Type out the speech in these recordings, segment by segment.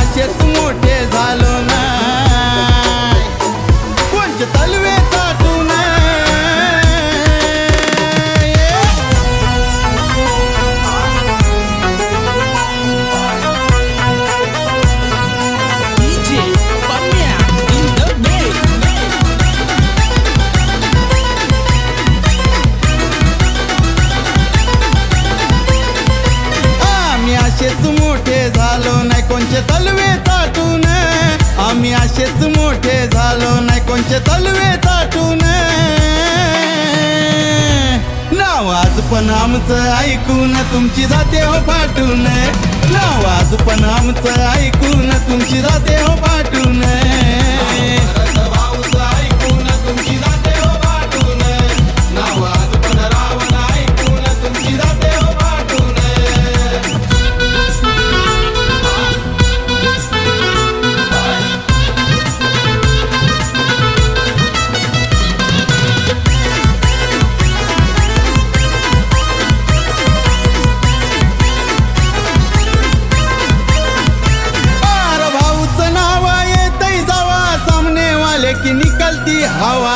असेच मोठे झालो नाही, कोणचे तलवे चाटून असेच मोठे झालो नाही कोणचे तलवे चाटून, आम्ही असेच मोठे झालो नाही कोणचे तलवे चाटून. नाव आज पण आमचं ऐकून तुमची जाते हो फाटून, नाव आज पण आमचं ऐकून तुमची जाते हो फाटून. की निकलती हवा,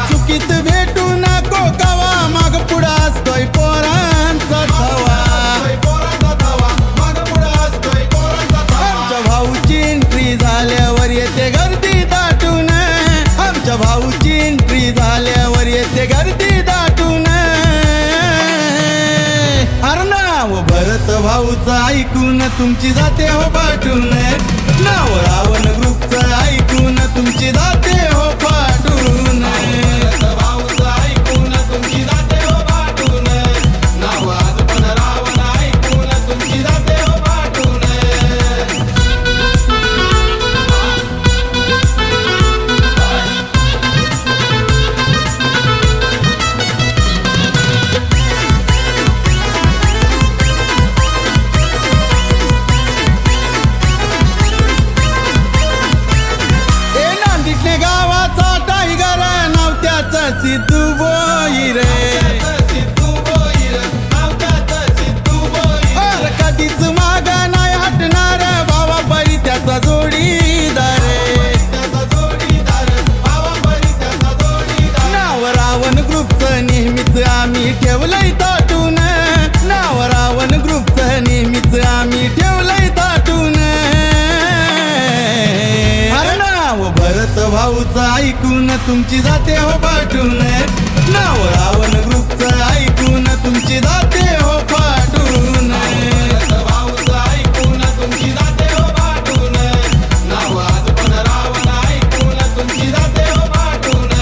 चुकीत भेटू नको कवा, माग पुढं असतोय पोरांचा थवा. आमच्या भाऊची एंट्री झाल्यावर येते गर्दी दाटून, आमच्या भाऊची एंट्री झाल्यावर येते गर्दी दाटून. नाव भरत भाऊचं ऐकून तुमची जाते हो पाठून, नाव रावण ग्रुपचं ऐकून तुमची जाते हो पाठून. भाऊचं ऐकून तुमची जाते हो पाठून, नाव आज पण रावण ऐकून तुमची जाते हो पाठून. गावाचा टायगर नाव त्याचं सिद्धू बोईर, कधीच माग नाही हटणार बाबा परी त्याचा जोडीदार. नाव रावण ग्रुपचं नेहमीच आम्ही ठेवलंय ताटून, नाव रावण ग्रुपचं नेहमीच आम्ही ठेवलंय ताटून. भरत भाऊचं ऐकून तुमची जाते हो पाठून, नाव रावण ग्रुपचं ऐकून तुमची जाते हो पाठून. भाऊचं ऐकून तुमची जाते हो पाठून, नाव आज पण रावण ऐकून तुमची जाते हो पाठून.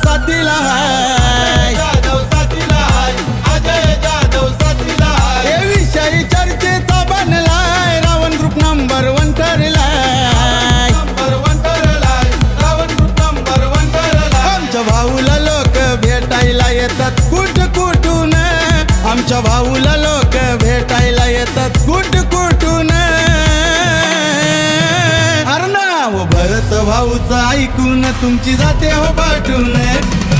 साथीला हाय, अजय जाधव साथीला हाय, हे विषयी चर्चेचा बनलाय, रावण ग्रुप नंबर 1 ठरलाय, रावण ग्रुप नंबर 1 ठरलाय. आमच्या भाऊला लोक भेटायला येतात कुठ कुठून, आमच्या भाऊला लोक भेटायला येतात कुठ कुठून. भरत भाऊचं ऐकून तुमची जाते हो पाठून,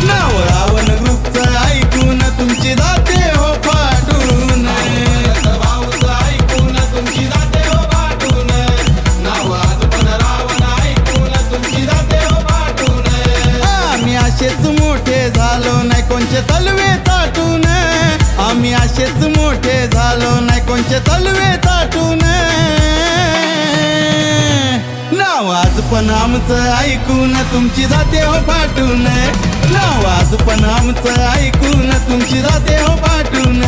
नाव रावण ग्रुपचं ऐकून तुमची जाते हो पाठून. भाऊचं ऐकून तुमची जाते हो पाठून, नाव आज पण रावण ऐकून तुमची जाते हो पाठून. आम्ही असेच मोठे झालो नाही कोणचे तलवे चाटून, आम्ही असेच मोठे झालो नाही कोणचे तलवे चाटून. नाव आज पण आमचं ऐकून तुमची जाते हो पाठून, नाव आज पण आमचं ऐकून तुमची जाते हो पाठून.